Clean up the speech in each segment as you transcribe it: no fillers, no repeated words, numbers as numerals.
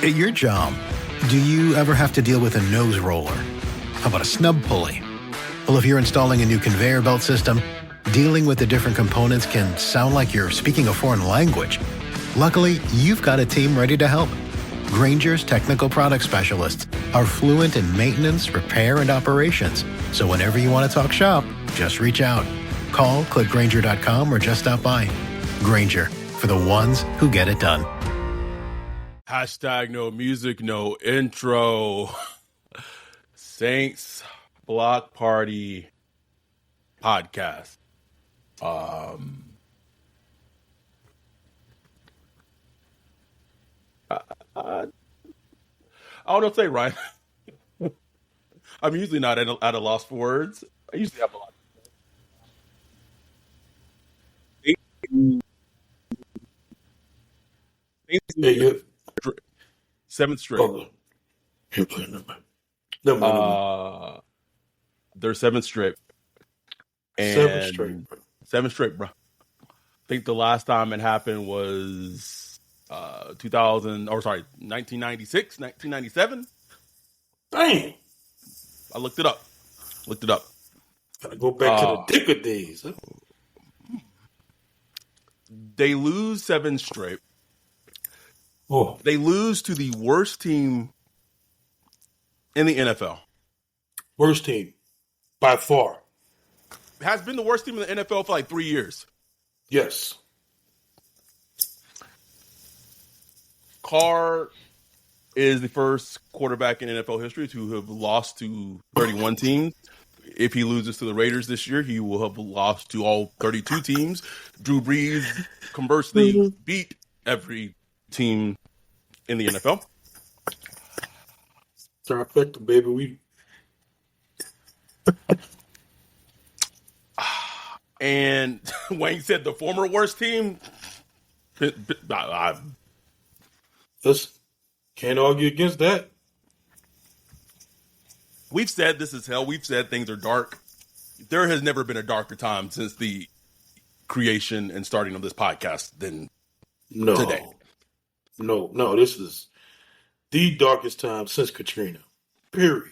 At your job, do you ever have to deal with a nose roller? How about a snub pulley? Well, if you're installing a new conveyor belt system, dealing with the different components can sound like you're speaking a foreign language. Luckily, you've got a team ready to help. Grainger's technical product specialists are fluent in maintenance, repair, and operations. So whenever you want to talk shop, just reach out. Call, click Grainger.com, or just stop by. Grainger, for the ones who get it done. Hashtag no music, no intro. Saints Block Party podcast. I don't know what to say, Ryan. I'm usually not at a loss for words. I usually have a lot. Seventh straight. Oh, no. They're seventh straight. And seventh straight, bro. I think the last time it happened was 1996, 1997. Dang. I looked it up. Gotta go back to the Dicker days. Huh? They lose 7 straight. Oh. They lose to the worst team in the NFL. Worst team, by far. Has been the worst team in the NFL for like 3 years. Yes. Carr is the first quarterback in NFL history to have lost to 31 teams. If he loses to the Raiders this year, he will have lost to all 32 teams. Drew Brees, conversely, beat every team in the NFL. Trifecta, baby. And Wayne said the former worst team. Listen, can't argue against that. We've said this is hell. We've said things are dark. There has never been a darker time since the creation and starting of this podcast than today. No, this is the darkest time since Katrina. Period.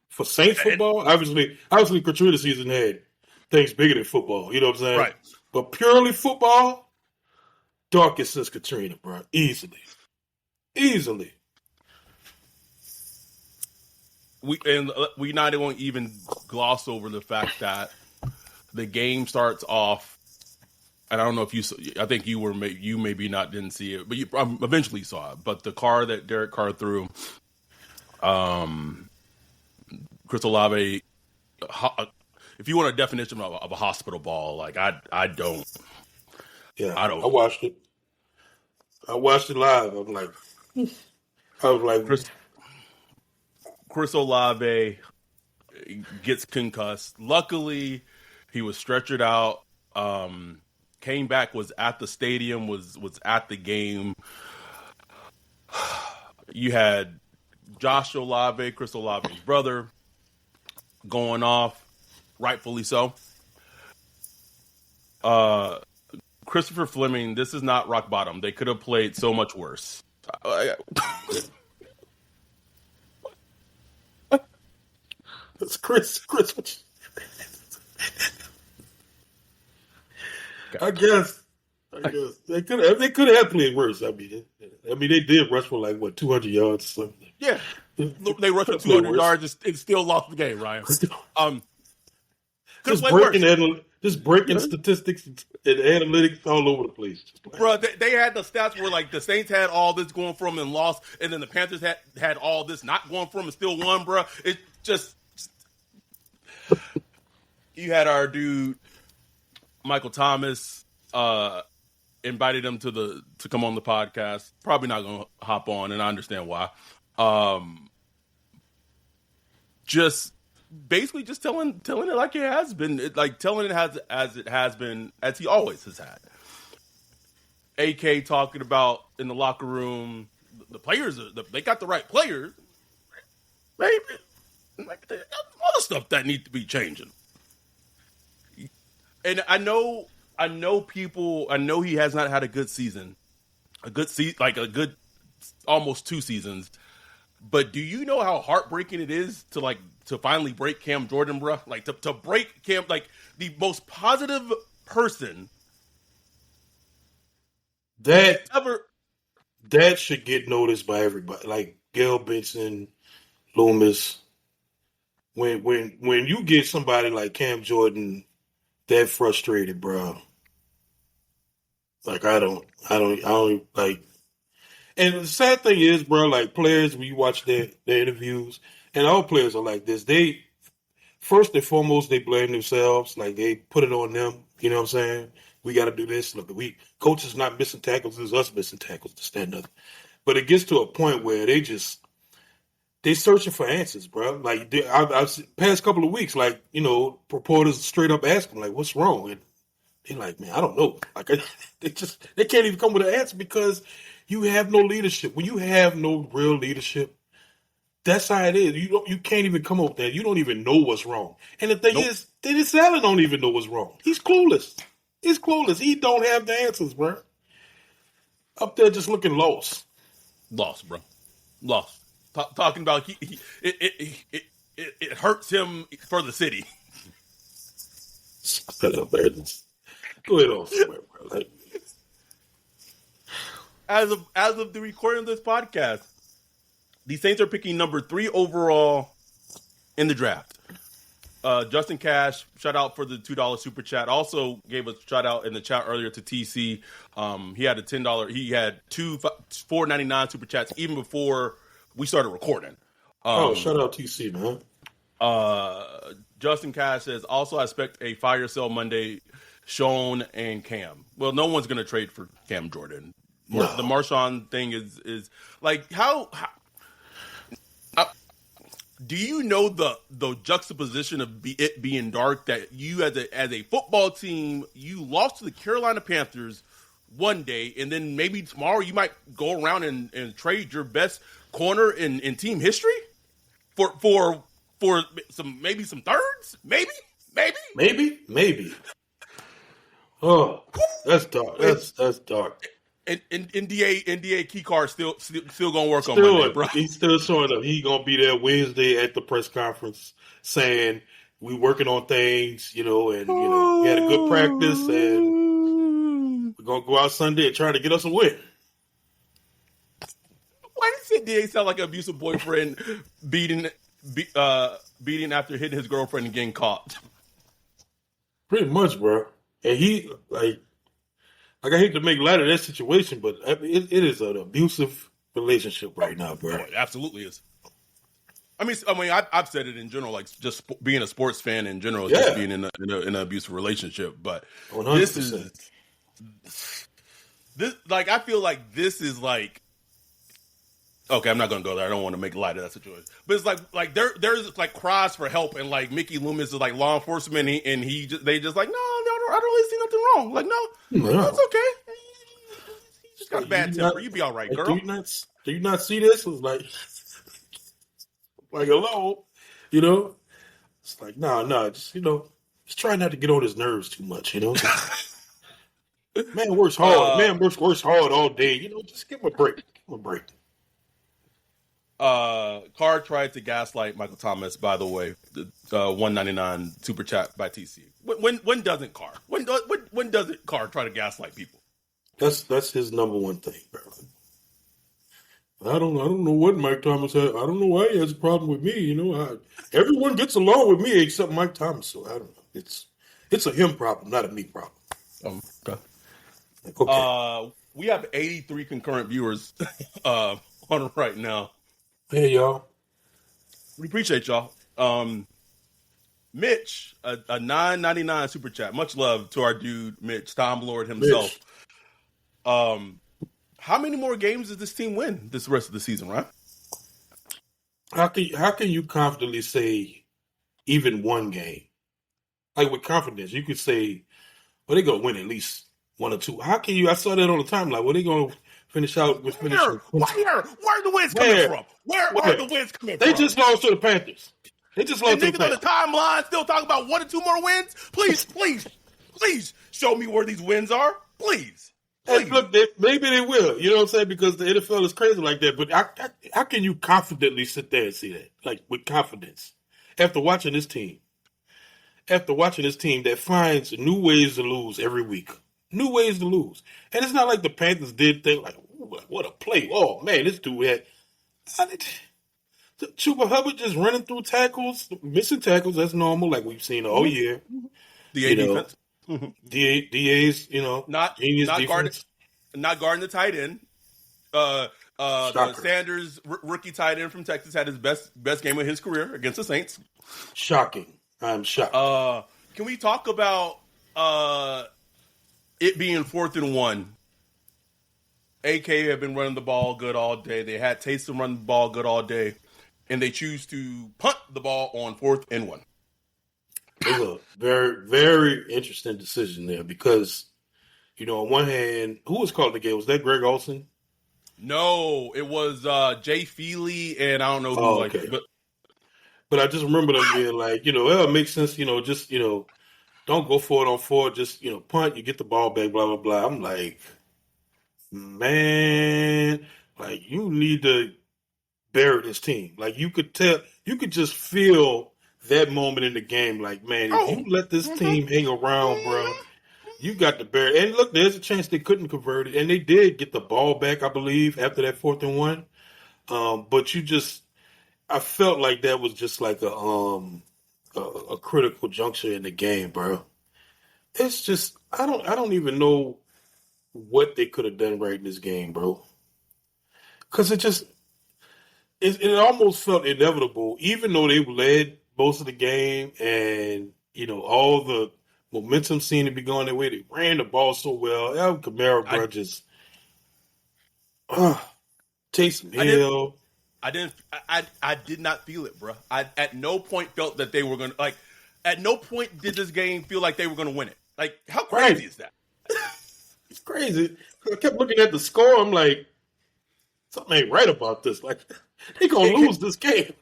For Saints football, obviously Katrina season had things bigger than football. You know what I'm saying? Right. But purely football, darkest since Katrina, bro. Easily. We not even gloss over the fact that the game starts off, and I don't know if you saw, I think you maybe not didn't see it, but you eventually saw it. But the car that Derek Carr threw, Chris Olave, if you want a definition of a hospital ball, like I don't. Yeah, I don't. I watched it. I watched it live. I was like, Chris Olave gets concussed. Luckily, he was stretchered out. Came back, was at the stadium, was at the game. You had Josh Olave, Chris Olave's brother, going off, rightfully so. Christopher Fleming, this is not rock bottom. They could have played so much worse. It's Chris. I guess they could have played worse. I mean, they did rush for like 200 yards or something. Yeah, they rushed for 200 yards and still lost the game, Ryan. Just breaking statistics and analytics all over the place. Bro, they had the stats where like the Saints had all this going for them and lost, and then the Panthers had all this not going for them and still won, bro. It just you had our dude Michael Thomas invited him to come on the podcast. Probably not going to hop on, and I understand why. Just basically just telling it like it has been, like telling it as it has been, as he always has had. AK talking about in the locker room, the players they got the right players. Maybe like other stuff that needs to be changing. And I know people. I know he has not had a good season, like a good almost 2 seasons. But do you know how heartbreaking it is to finally break Cam Jordan, bro? Like to break Cam, like the most positive person That ever. that should get noticed by everybody. Like Gail Benson, Loomis. When you get somebody like Cam Jordan that frustrated, bro. Like I don't like. And the sad thing is, bro, like players, when you watch their interviews, and all players are like this. They first and foremost they blame themselves. Like they put it on them. You know what I'm saying? We got to do this. Look, coaches not missing tackles. It's us missing tackles. To stand up. But it gets to a point where they searching for answers, bro. Like I've past couple of weeks, like reporters straight up ask them, like, "What's wrong?" And they're like, "Man, I don't know." Like they can't even come with an answer because you have no leadership. When you have no real leadership, that's how it is. You can't even come up with that. You don't even know what's wrong. And the thing is, Dennis Allen don't even know what's wrong. He's clueless. He's clueless. He don't have the answers, bro. Up there just looking lost. Lost, bro. Lost. Talking about it hurts him for the city. Go ahead on somewhere, bro. Like, As of the recording of this podcast, the Saints are picking number 3 overall in the draft. Justin Cash, shout out for the $2 super chat. Also gave a shout out in the chat earlier to TC. He had a $10. He had two $4.99 super chats even before we started recording. Shout out TC, man. Justin Cash says, also I expect a fire sale Monday, Sean and Cam. Well, no one's going to trade for Cam Jordan. No. The Marshawn thing is like how do you know the juxtaposition of it being dark that you as a football team, you lost to the Carolina Panthers one day, and then maybe tomorrow you might go around and trade your best corner in team history for some thirds, maybe. Oh, that's dark. That's dark. And NDA key card still gonna work on Monday, bro. He's still showing up. He gonna be there Wednesday at the press conference saying we working on things, and we had a good practice, and we're gonna go out Sunday and try to get us a win. Why does NDA sound like an abusive boyfriend beating after hitting his girlfriend and getting caught? Pretty much, bro. And he I hate to make light of that situation, but it is an abusive relationship right now, bro. It absolutely is. I mean, I've said it in general, like just being a sports fan in general, just being in an abusive relationship. But 100%. this like I feel like this is like. Okay, I'm not gonna go there. I don't want to make light of that situation. But it's like there's like cries for help, and like Mickey Loomis is like law enforcement, and they just like no, I don't really see nothing wrong. Like no, it's okay. You just got a bad temper. You be all right, girl. Do you not see this? It's like hello, It's like no, just try not to get on his nerves too much, Man works hard. Man works hard all day. Just give him a break. Carr tried to gaslight Michael Thomas, by the way. The $1.99 super chat by TC. When doesn't Carr? When doesn't Carr try to gaslight people? That's his number one thing, bro. I don't know what Mike Thomas had. I don't know why he has a problem with me. Everyone gets along with me except Mike Thomas. So I don't know. It's a him problem, not a me problem. Okay. Okay. We have 83 concurrent viewers on right now. Hey, y'all. We appreciate y'all. Mitch, a $9.99 super chat. Much love to our dude, Mitch, Tom Lord himself. How many more games does this team win this rest of the season, right? How can you confidently say even one game? Like with confidence, you could say, well, they're going to win at least one or two. How can you? I saw that on the timeline. Well, they're going to finish out with finishing. Where are the wins coming from? Where are the wins coming from? They just lost to the Panthers. They just lost to the Panthers. On the timeline still talking about 1 or 2 more wins? Please show me where these wins are. Please. And Please. look, maybe they will. You know what I'm saying? Because the NFL is crazy like that. But how can you confidently sit there and see that, like with confidence, after watching this team? After watching this team that finds new ways to lose every week, new ways to lose, and it's not like the Panthers did think like, "Ooh, what a play! Oh man, this dude had." Chuba Hubbard just running through tackles, missing tackles. That's normal, like we've seen all year. DA You know, defense. Mhm. DA's, Not genius not guarding defense. not guarding the tight end. The Shocker. Sanders rookie tight end from Texas had his best game of his career against the Saints. Shocking. I'm shocked. Can we talk about it being 4th-and-1? AK have been running the ball good all day. They had Taysom run the ball good all day, and they choose to punt the ball on 4th-and-1. It was a very, very interesting decision there because, on one hand, who was calling the game? Was that Greg Olson? No, it was Jay Feely, and I don't know who Oh, like okay. but But I just remember them being like, it makes sense, just, don't go for it on 4, just, punt, you get the ball back, blah, blah, blah. I'm like, man, like, you need to bury this team. Like, you could just feel that moment in the game. Like, man, if you let this team hang around, bro, you got to bury. And look, there's a chance they couldn't convert it, and they did get the ball back, I believe, after that 4th-and-1. But I felt like that was just like a critical juncture in the game, bro. It's just I don't even know what they could have done right in this game, bro. Because it almost felt inevitable, even though they led most of the game, and all the momentum seemed to be going their way. They ran the ball so well. El Kamara, bro, just Taysom Hill. I did not feel it, bro. I at no point felt that they were going to, like, at no point did this game feel like they were going to win it. Like, how crazy is that? It's crazy. I kept looking at the score. I'm like, something ain't right about this. Like, they going to lose this game.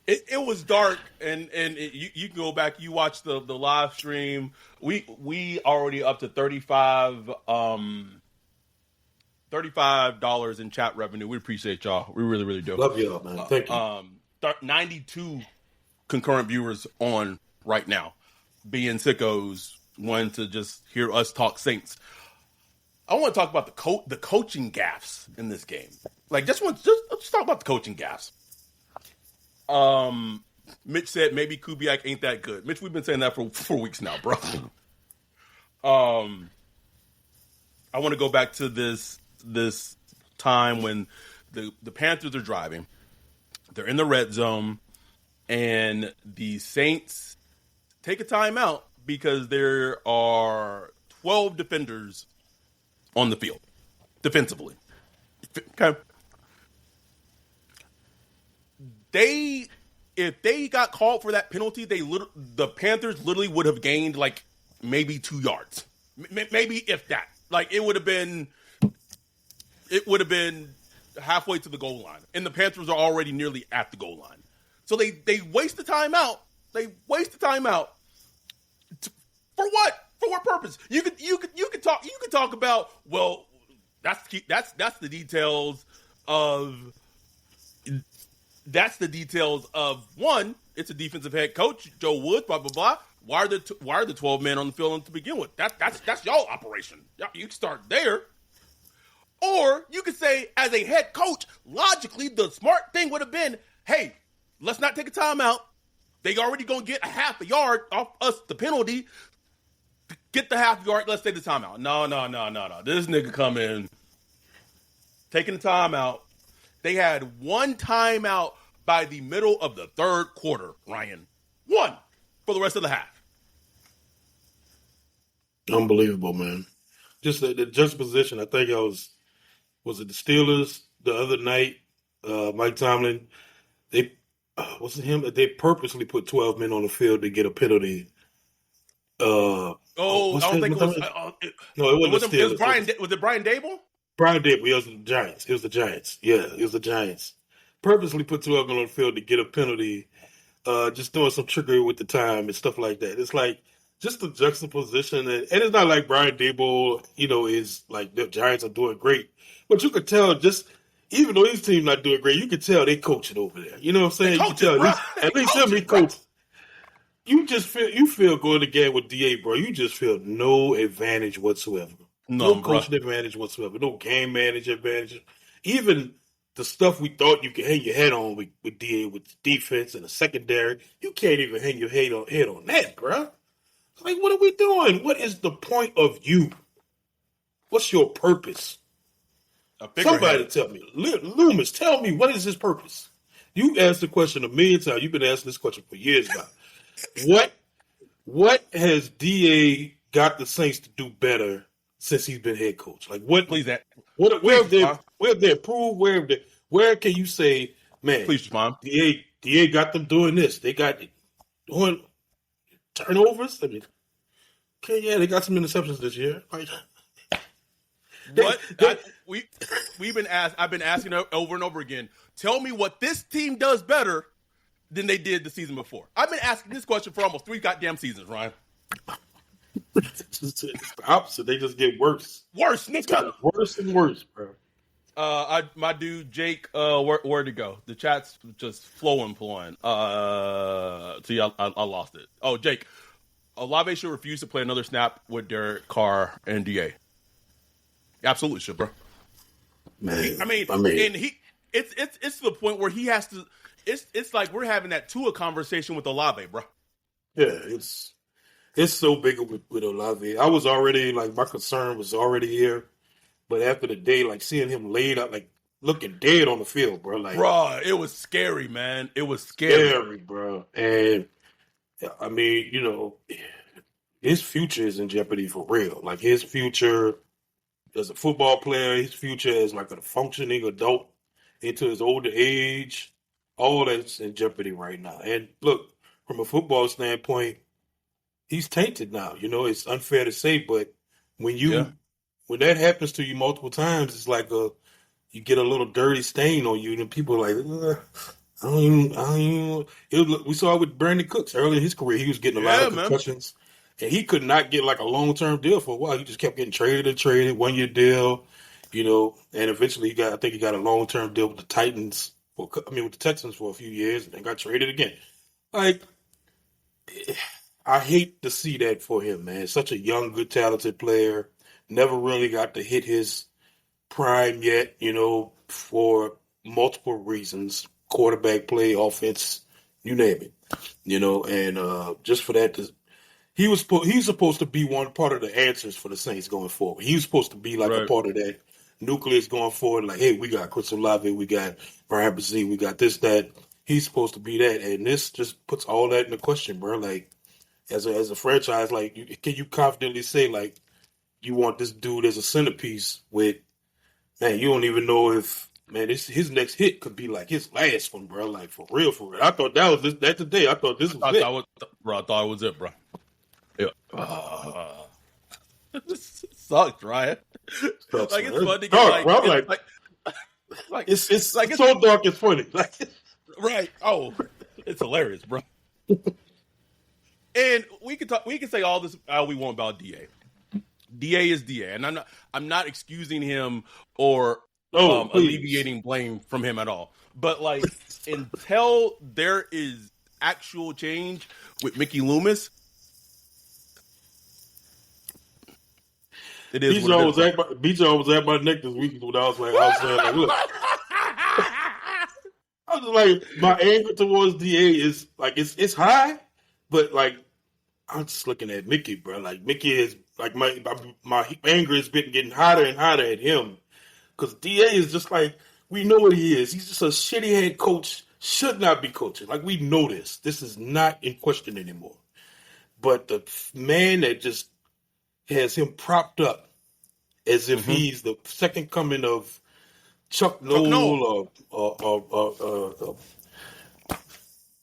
It was dark, and you can go back. You watch the live stream. We already up to $35 in chat revenue. We appreciate y'all. We really, really do. Love y'all, man. Thank you. 92 concurrent viewers on right now. Being sickos, wanting to just hear us talk Saints. I want to talk about the coaching gaffes in this game. Like, let's talk about the coaching gaffes. Mitch said maybe Kubiak ain't that good. Mitch, we've been saying that for weeks now, bro. I want to go back to this time when the Panthers are driving. They're in the red zone, and the Saints take a timeout because there are 12 defenders on the field defensively. Okay. If they got called for that penalty, the Panthers literally would have gained like maybe 2 yards, maybe if that. Like, it would have been halfway to the goal line, and the Panthers are already nearly at the goal line. So they waste the timeout. They waste the timeout for what? For what purpose? You could talk about, well, that's the details of. That's the details of one. It's a defensive head coach, Joe Woods, blah blah blah. Why are the 12 men on the field to begin with? That's y'all operation. You can start there, or you could say, as a head coach, logically, the smart thing would have been, hey, let's not take a timeout. They already gonna get a half a yard off us, the penalty. Get the half yard. Let's take the timeout. No. This nigga come in, taking the timeout. They had one timeout by the middle of the third quarter, Ryan. One for the rest of the half. Unbelievable, man. Just the juxtaposition. I think was it the Steelers the other night? Mike Tomlin. They was it him? They purposely put 12 men on the field to get a penalty. I don't think it was. No, it wasn't the Steelers. Was it Brian Dable? Brian Dable. It was the Giants. It was the Giants. Yeah, it was the Giants. Purposely put 12 men on the field to get a penalty. Just doing some trickery with the time and stuff like that. It's like, just the juxtaposition, and it's not like Brian Daboll, is like the Giants are doing great, but you could tell just even though his team not doing great, you could tell they coaching over there. You know what I'm saying? You can tell at least him he coach. You just feel going again with DA, bro. You just feel no advantage whatsoever. No coaching advantage whatsoever. No game manager advantage. Even the stuff we thought you could hang your head on with DA, with the defense and the secondary, you can't even hang your head on that, bro. Like, what are we doing? What is the point of you? What's your purpose? Somebody tell me. Loomis, tell me, what is his purpose? You asked the question a million times. You've been asking this question for years now. What has DA got the Saints to do better since he's been head coach? Like, what? Please, where have they improved? Where can you say, man? Please, Javon. DA got them doing this. They got doing turnovers. I mean, okay, yeah, they got some interceptions this year. Like, I've been asking over and over again. Tell me what this team does better than they did the season before. I've been asking this question for almost 3 goddamn seasons, Ryan. It's the opposite. They just get worse. Worse, nigga. Worse and worse, bro. My dude Jake, where'd it go? The chat's just flowing. See, I lost it. Oh, Jake, Olave should refuse to play another snap with Derek Carr and DA. Absolutely should, bro. Man, I mean, and it's to the point where he has to. It's like we're having that Tua conversation with Olave, bro. Yeah, it's so big with Olave. I was already like my concern was already here. But after the day, like seeing him laid out, like looking dead on the field, bro. Like, bro, it was scary, man. It was scary, bro. And I mean, his future is in jeopardy for real. Like his future as a football player, his future as like a functioning adult into his older age, all that's in jeopardy right now. And look, from a football standpoint, he's tainted now. It's unfair to say, but when that happens to you multiple times, it's like you get a little dirty stain on you, and people are like, I don't even. We saw it with Brandon Cooks early in his career. He was getting a lot of concussions, and he could not get like a long-term deal for a while. He just kept getting traded, 1-year deal, and eventually I think he got a long-term deal with the Titans, with the Texans for a few years, and then got traded again. Like, I hate to see that for him, man. Such a young, good, talented player. Never really got to hit his prime yet, for multiple reasons. Quarterback play, offense, you name it. And just for that, he's supposed to be one part of the answers for the Saints going forward. He was supposed to be like a part of that nucleus going forward. Like, hey, we got Chris Olave, we got Brian Brzee, we got this, that. He's supposed to be that. And this just puts all that into question, bro. Like, as a franchise, like, can you confidently say, like, you want this dude as a centerpiece with, man, you don't even know if, man, his next hit could be like his last one, bro. Like, for real. I thought that today. I thought this was it. I thought it was it, bro. Yeah. This sucks, Ryan. It's fun to get bro. It's like so dark it's funny. Like, right. Oh, it's hilarious, bro. And we can say all this we want about DA. DA is DA, and I'm not excusing him or alleviating blame from him at all. But like until there is actual change with Mickey Loomis, it is. BJ was at my neck this week when I was saying, like, look. I was just like, my anger towards DA is like it's high, but like I'm just looking at Mickey, bro. Like Mickey is. Like my anger has been getting hotter and hotter at him because DA is just like, we know what he is. He's just a shitty head coach, should not be coaching. Like, we know this. This is not in question anymore. But the man that just has him propped up as if he's the second coming of Chuck Noll or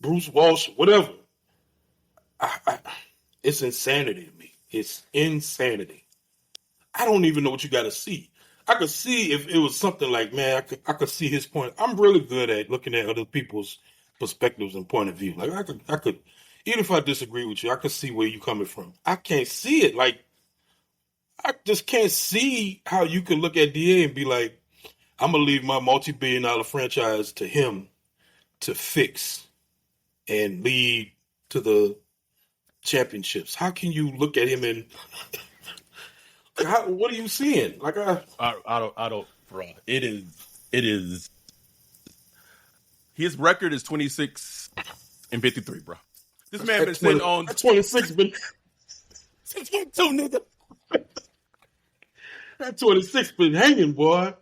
Bruce Walsh, whatever. It's insanity to me. It's insanity. I don't even know what you got to see. I could see if it was something like, man, I could see his point. I'm really good at looking at other people's perspectives and point of view. Like I could, even if I disagree with you, I can see where you're coming from. I can't see it. Like, I just can't see how you can look at DA and be like, I'm gonna leave my multi-billion-dollar franchise to him to fix and lead to the championships. How can you look at him and what are you seeing? Like, I don't, bro. It is. His record is 26-53, bro. This man been sitting on 26, but 6-2, nigga. That 26 been hanging, boy.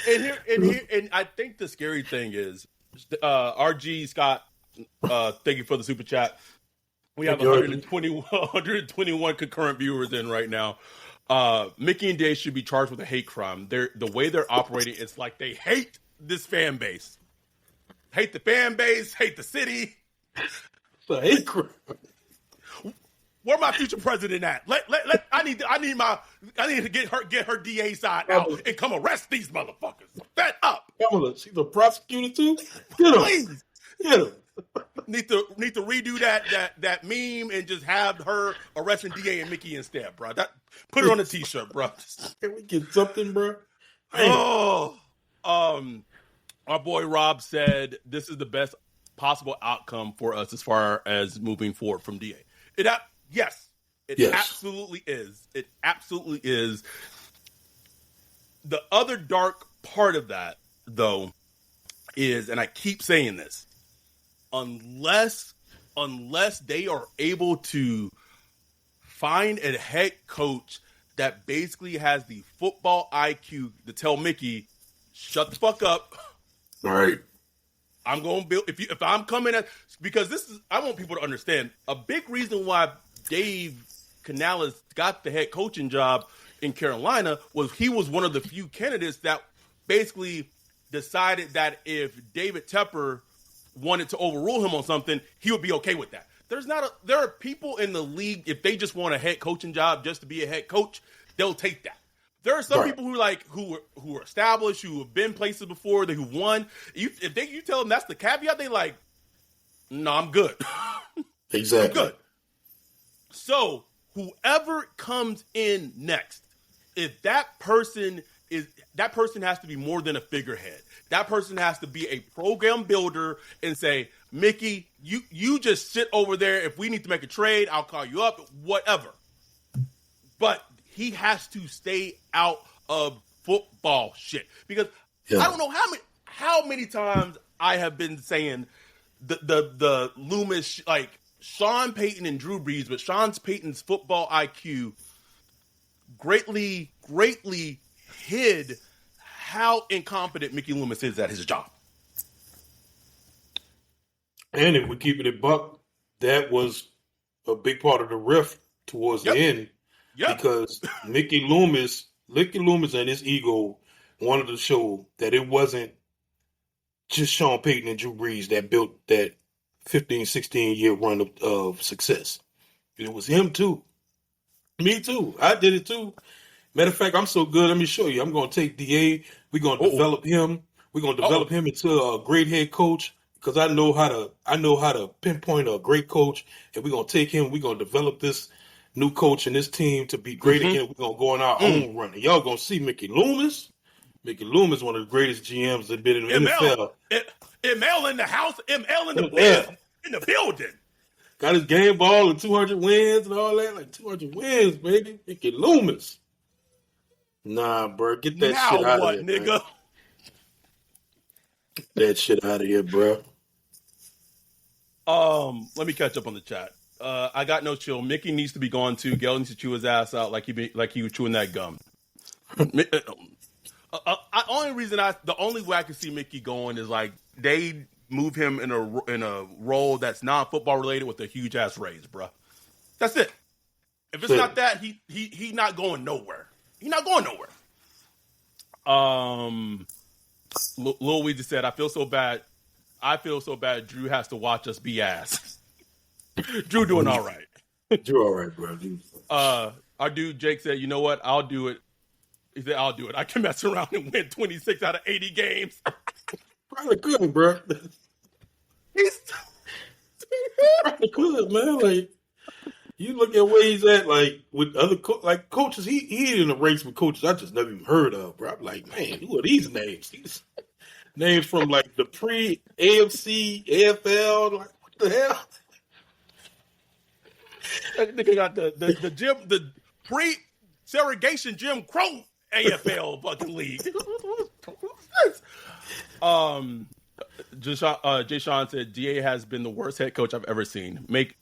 And I think the scary thing is, RG Scott, thank you for the super chat. We have 121 concurrent viewers in right now. Mickey and Dave should be charged with a hate crime. The way they're operating, it's like they hate this fan base. Hate the fan base, hate the city. The hate crime. Where my future president at? I need to get her DA side out and come arrest these motherfuckers. Fed up. She's a prosecutor too. Get him. Please. Get him. Need to redo that meme and just have her arresting DA and Mickey instead, bro. Put it on a t-shirt, bro. Can we get something, bro? Our boy Rob said this is the best possible outcome for us as far as moving forward from DA. Yes. Absolutely is. It absolutely is. The other dark part of that, though, is, and I keep saying this, unless they are able to find a head coach that basically has the football IQ to tell Mickey, shut the fuck up. All right. I'm going to build, if I'm coming at, because I want people to understand, a big reason why Dave Canales got the head coaching job in Carolina was he was one of the few candidates that basically decided that if David Tepper wanted to overrule him on something, he would be okay with that. There are people in the league, if they just want a head coaching job just to be a head coach, they'll take that. There are some people who are established, who have been places before, who won. You tell them that's the caveat, they like, no, I'm good. Exactly. I'm good. So whoever comes in next, if that person has to be more than a figurehead. That person has to be a program builder and say, Mickey, you just sit over there. If we need to make a trade, I'll call you up, whatever. But he has to stay out of football shit. Because I don't know how many times I have been saying the Loomis, like Sean Payton and Drew Brees, but Sean Payton's football IQ greatly hid how incompetent Mickey Loomis is at his job. And if we're keeping it buck, that was a big part of the rift towards the end. Yep. Because Mickey Loomis and his ego wanted to show that it wasn't just Sean Payton and Drew Brees that built that 15, 16-year run of success. It was him too. Me too. I did it too. Matter of fact, I'm so good. Let me show you. I'm going to take DA. We're going to develop him. We're going to develop him into a great head coach because I know how to pinpoint a great coach. And we're going to take him. We're going to develop this new coach and this team to be great again. We're going to go on our own run. And y'all going to see Mickey Loomis. Mickey Loomis, one of the greatest GMs that been in the NFL. ML in the house. ML in the building. Got his game ball and 200 wins and all that. Like 200 wins, baby. Mickey Loomis. Nah, bro. Get that shit out of here, nigga. Man. Get that shit out of here, bro. Let me catch up on the chat. I got no chill. Mickey needs to be gone too. Gail needs to chew his ass out like he was chewing that gum. The only way I can see Mickey going is like they move him in a role that's non-football related with a huge ass raise, bro. That's it. If it's not that, he not going nowhere. He's not going nowhere. Lil Weezy said, I feel so bad. Drew has to watch us be ass. Drew doing all right. Drew all right, bro. Our dude Jake said, you know what? I'll do it. He said, I'll do it. I can mess around and win 26 out of 80 games. Probably could, bro. He's Probably could, man. Like you look at where he's at, like with other coaches. He in a race with coaches I just never even heard of, bro. I'm like, man, who are these names? These names from like the pre AFC, AFL. Like what the hell? that nigga got the pre-segregation Jim Crow AFL fucking league. Jay Sean said DA has been the worst head coach I've ever seen. Make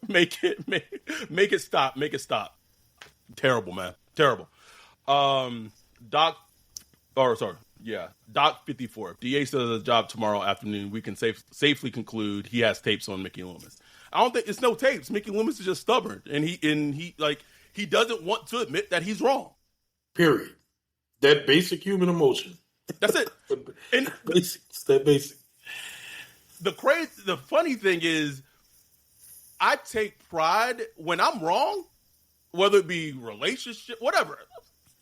it stop. Terrible, man. Terrible. Doc 54. If DA still has a job tomorrow afternoon, we can safely conclude he has tapes on Mickey Loomis. I don't think it's no tapes. Mickey Loomis is just stubborn, and he doesn't want to admit that he's wrong. Period. That basic human emotion. That's it. And basic. It's that basic. The funny thing is, I take pride when I'm wrong, whether it be relationship, whatever.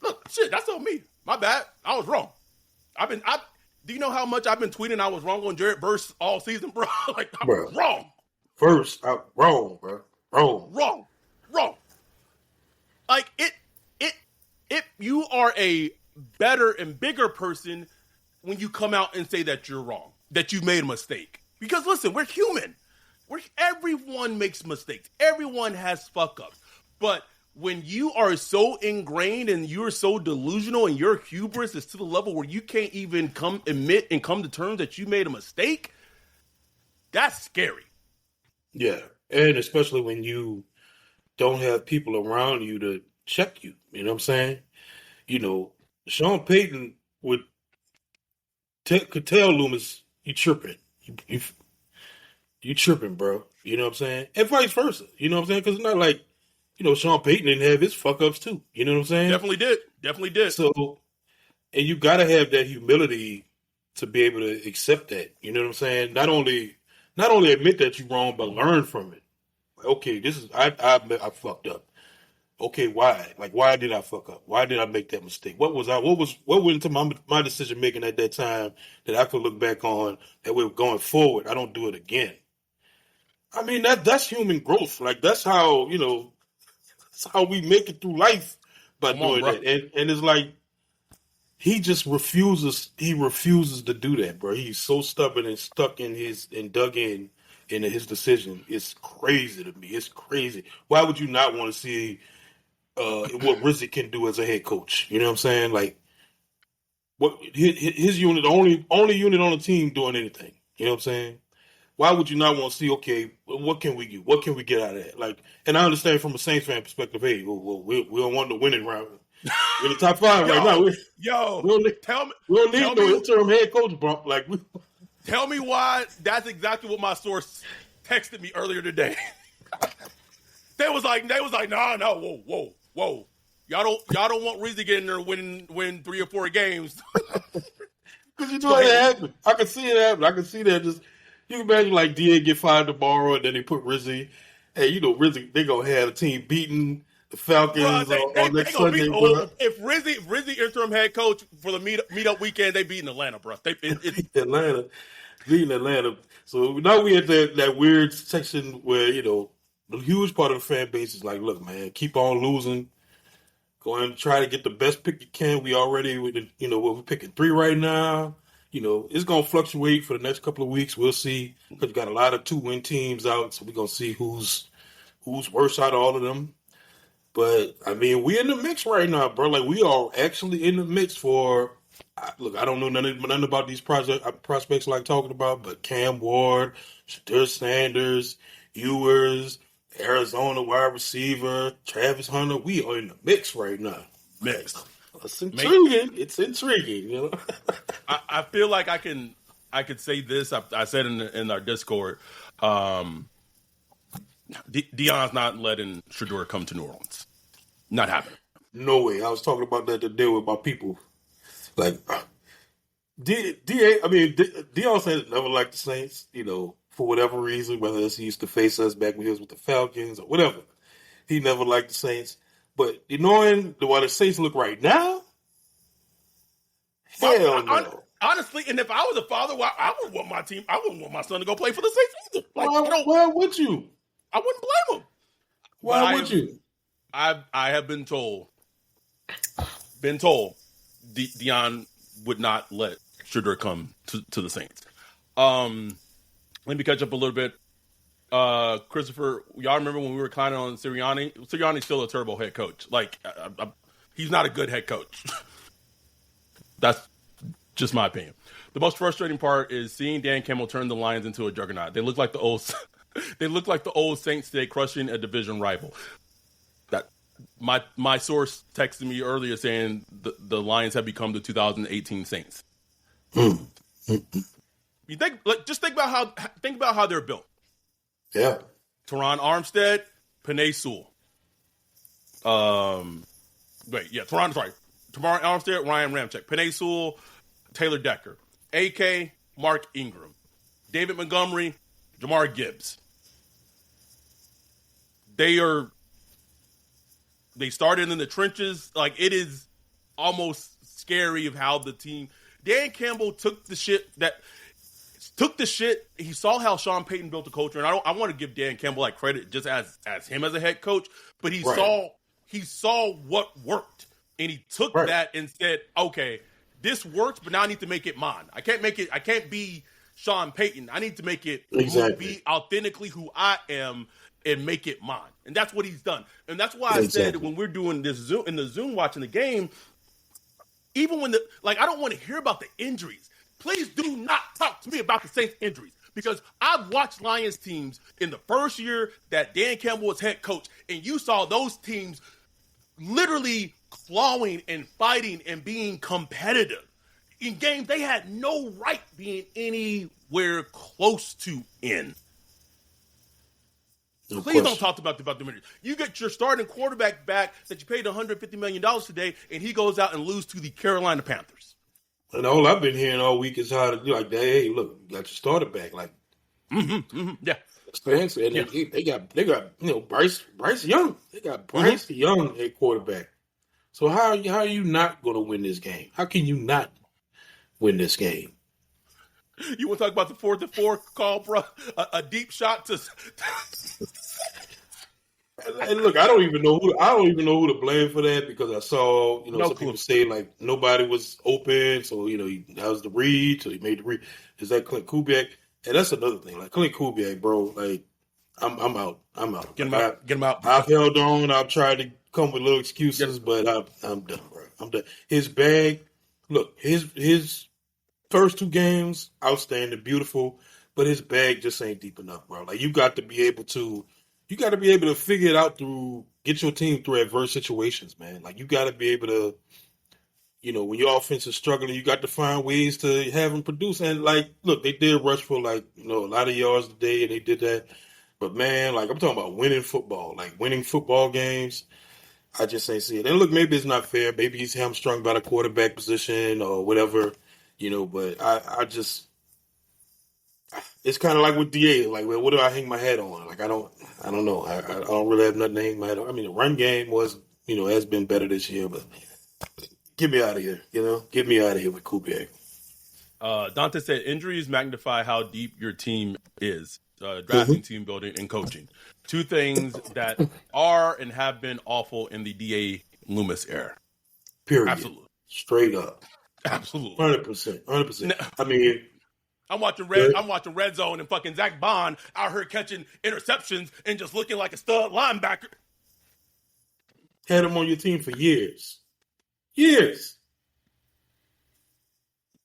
Look, shit, that's on me. My bad. I was wrong. Do you know how much I've been tweeting I was wrong on Jared Verse all season, bro? Like, I'm wrong. First, I'm wrong, bro. Wrong. Like, it, you are a better and bigger person when you come out and say that you're wrong, that you made a mistake. Because listen, we're human. Everyone makes mistakes. Everyone has fuck-ups. But when you are so ingrained and you're so delusional and your hubris is to the level where you can't even admit and come to terms that you made a mistake, that's scary. Yeah, and especially when you don't have people around you to check you. You know what I'm saying? You know, Sean Payton could tell Loomis, you tripping. You tripping, bro. You know what I'm saying? And vice versa. You know what I'm saying? Because it's not like, Sean Payton didn't have his fuck-ups too. You know what I'm saying? Definitely did. So, and you got to have that humility to be able to accept that. You know what I'm saying? Not only admit that you're wrong, but learn from it. Okay, I fucked up. Okay, why? Like, why did I fuck up? Why did I make that mistake? What went into my decision making at that time that I could look back on that we're going forward? I don't do it again. I mean, that's human growth. Like, that's how, that's how we make it through life by doing that. And it's like, he just refuses to do that, bro. He's so stubborn and stuck and dug in into his decision. It's crazy to me. It's crazy. Why would you not want to see what Rizzi can do as a head coach? You know what I'm saying? Like, what his unit, the only unit on the team doing anything. You know what I'm saying? Why would you not want to see, okay, what can we do? What can we get out of that? Like, and I understand from a Saints fan perspective, hey, we don't want the winning round. We're in the top 5 right now. We don't need no interim head coach, bro. Like, tell me why. That's exactly what my source texted me earlier today. They was like, no, whoa. Y'all don't want Reese to get in there win 3 or 4 games. Because you know it happen. I can see it happen. I can see that. Just you can imagine like DA get fired tomorrow, and then they put Rizzi. Hey, Rizzi, they gonna have a team beating the Falcons on next Sunday, bro. If Rizzi interim head coach for the meetup weekend, they beating Atlanta, bro. Atlanta. So now we at that weird section where, the huge part of the fan base is like, look, man, keep on losing. Go and try to get the best pick you can. We already, we're picking 3 right now. It's going to fluctuate for the next couple of weeks. We'll see. Because we got a lot of 2-win teams out, so we're going to see who's worse out of all of them. But, I mean, we're in the mix right now, bro. Like, we are actually in the mix for... Look, I don't know nothing about these prospects like talking about, but Cam Ward, Shadur Sanders, Ewers, Arizona wide receiver, Travis Hunter, we are in the mix right now. Mixed. It's intriguing. It's intriguing, I feel like I could say this. I said in our Discord, Deion's not letting Shadur come to New Orleans. Not happening. No way. I was talking about that today with my people. Like, Deion said never liked the Saints, for whatever reason, whether it's he used to face us back when he was with the Falcons or whatever. He never liked the Saints. But knowing the way the Saints look right now, hell no. Honestly, and if I was a father, well, I wouldn't want my team. I wouldn't want my son to go play for the Saints either. Like, why would you? I wouldn't blame him. Why would you? I have been told, Deion would not let Shedeur come to the Saints. Let me catch up a little bit. Christopher, y'all remember when we were kind of on Sirianni? Sirianni's still a terrible head coach. Like, he's not a good head coach. That's just my opinion. The most frustrating part is seeing Dan Campbell turn the Lions into a juggernaut. They look like the old Saints today, crushing a division rival. That my source texted me earlier saying the Lions have become the 2018 Saints. You think about how they're built. Yeah. Teron Armstead, Penei Sewell. Teron Armstead, Ryan Ramczyk, Penei Sewell, Taylor Decker, AK, Mark Ingram, David Montgomery, Jamar Gibbs. They started in the trenches. Like, it is almost scary of how the team. Dan Campbell took the shit. He saw how Sean Payton built the culture, and I want to give Dan Campbell like credit just as him as a head coach, but he saw what worked, and he took that and said, okay, this works, but now I need to make it mine. I can't be Sean Payton. I need to make it be authentically who I am and make it mine. And that's what he's done. And that's why I said when we're doing this Zoom watching the game, even when I don't want to hear about the injuries. Please do not talk to me about the Saints injuries, because I've watched Lions teams in the first year that Dan Campbell was head coach, and you saw those teams literally clawing and fighting and being competitive in games they had no right being anywhere close to in. Please don't talk about the injuries. You get your starting quarterback back that you paid $150 million today, and he goes out and loses to the Carolina Panthers. And all I've been hearing all week is how hey, look, you got your starter back, like, yeah. Fancy. And they got Bryce Young. They got Bryce Young at quarterback. So how are you not going to win this game? How can you not win this game? You want to talk about the 4th and 4 call, bro? A deep shot to. And look, I don't even know who to blame for that, because I saw some people say like nobody was open, so that was the read, so he made the read. Is that Clint Kubiak? And that's another thing. Like Clint Kubiak, bro. Like I'm out. Get him out. I've held on. I've tried to come with little excuses, but I'm done, bro. I'm done. His bag. Look, his first 2 games outstanding, beautiful, but his bag just ain't deep enough, bro. Like you got to be able to figure it out get your team through adverse situations, man. Like you got to be able to, when your offense is struggling, you got to find ways to have them produce. And like, look, they did rush for a lot of yards today, and they did that. But man, like I'm talking about winning football games. I just ain't see it. And look, maybe it's not fair. Maybe he's hamstrung by the quarterback position or whatever, but I just. It's kind of like with DA. Like, well, what do I hang my hat on? Like, I don't know. I don't really have nothing to hang my hat on. I mean, the run game has been better this year, but get me out of here. Get me out of here with Kubiak. Dante said injuries magnify how deep your team is. Drafting, team building, and coaching. 2 things that are and have been awful in the DA Loomis era. Period. Absolutely. Straight up. Absolutely. 100%. I mean. I'm watching Red Zone and fucking Zach Bond out here catching interceptions and just looking like a stud linebacker. Had him on your team for years. Years.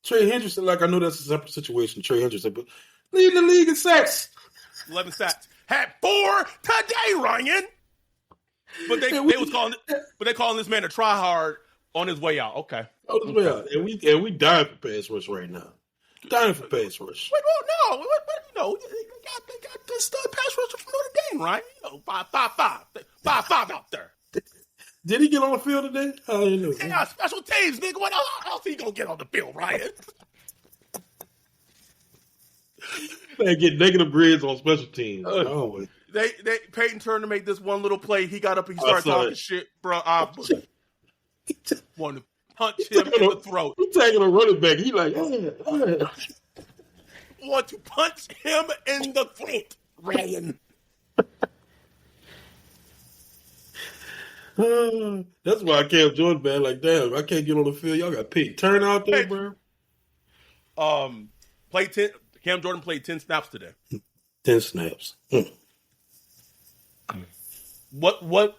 Trey Hendrickson, like I know that's a separate situation, Trey Hendrickson, but leading the league in sacks. 11 sacks. Had 4 today, Ryan. But they calling this man a try hard on his way out. Okay. On his way out. And we dying for pass rush right now. Dying for pass rush. Wait, well, no. They got this stud pass rusher from Notre Dame, right? 5 out there. Did he get on the field today? How do you know? They got special teams, nigga. What else he gonna get on the field, Ryan? Man, get negative grades on special teams. Peyton turned to make this one little play. He got up and he started talking shit, bro. punch him in the throat. He taking a running back. He like, oh. Want to punch him in the throat, Ryan. That's why I Cam Jordan, man. Like, damn, I can't get on the field. Y'all got paid. Turn out there, bro. Cam Jordan played 10 snaps today. 10 snaps. What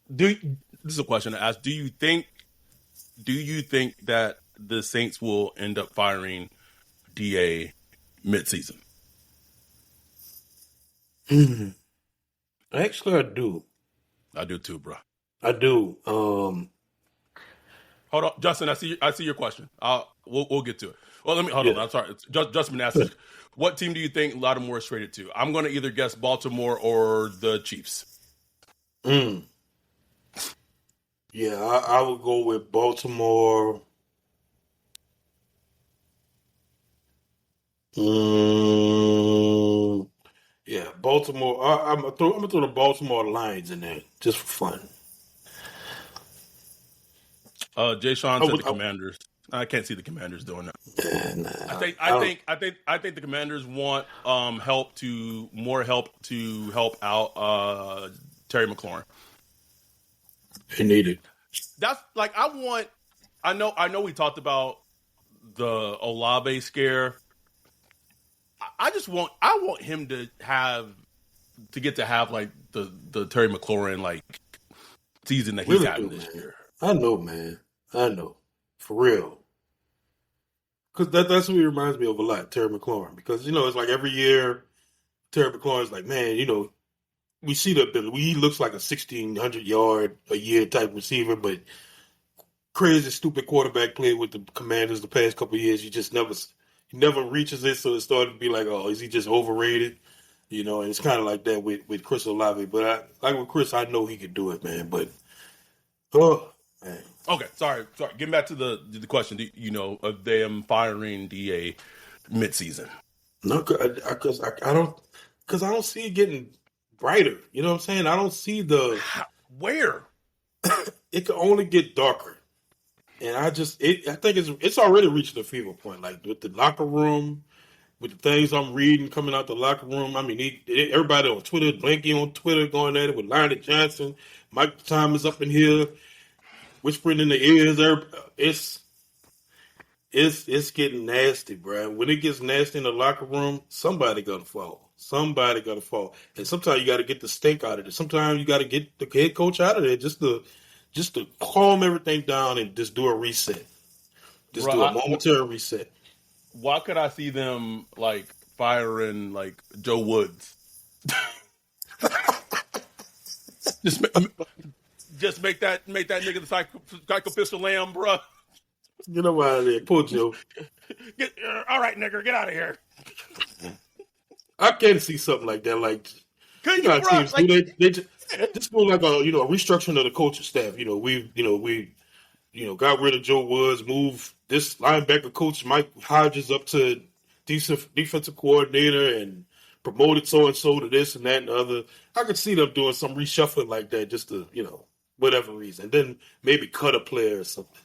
this is a question to ask. Do you think that the Saints will end up firing DA midseason? Actually, I do. I do too, bro. I do. Hold on, Justin. I see your question. We'll get to it. Well, hold on. I'm sorry. Justin asked, what team do you think Lattimore is traded to? I'm going to either guess Baltimore or the Chiefs. Yeah, I would go with Baltimore. Yeah, Baltimore. I'm gonna throw the Baltimore Lions in there just for fun. Jay Sean said the Commanders. I can't see the Commanders doing that. I think the Commanders want help to help out Terry McLaurin. They need it. That's like I know we talked about the Olave scare. I want him to get to have like the Terry McLaurin like season that he's having this year. I know, man. I know. For real. Because that's what he reminds me of a lot, Terry McLaurin. Because, it's like every year, Terry McLaurin's like, man, we see the ability. He looks like a 1,600-yard a year type receiver, but crazy, stupid quarterback play with the Commanders the past couple of years. He just never reaches it, so it started to be like, oh, is he just overrated? And it's kind of like that with Chris Olave. But like with Chris, I know he could do it, man. But, oh, man. Okay, sorry. Getting back to the question, of them firing DA midseason. No, because I don't see it getting brighter. You know what I'm saying? I don't see where it can only get darker, and I think it's already reached the fever point. Like with the locker room, with the things I'm reading coming out the locker room. I mean, everybody on Twitter, Blanky on Twitter, going at it with Lionel Johnson, Mike Thomas up in here, whispering in the ears. It's getting nasty, bro. When it gets nasty in the locker room, somebody gonna fall. Somebody gonna fall. And sometimes you got to get the stink out of it. Sometimes you got to get the head coach out of there just to calm everything down and just do a reset. Do a momentary reset. Why could I see them like firing like Joe Woods? Just make that nigga the sacrificial lamb, bro. Get him out of there, poor Joe. All right, nigga, get out of here. I can see something like that. Like, teams they just go like a restructuring of the coaching staff. We got rid of Joe Woods, moved this linebacker coach Mike Hodges up to defensive coordinator, and promoted so and so to this and that and the other. I could see them doing some reshuffling like that, just to whatever reason. Then maybe cut a player or something.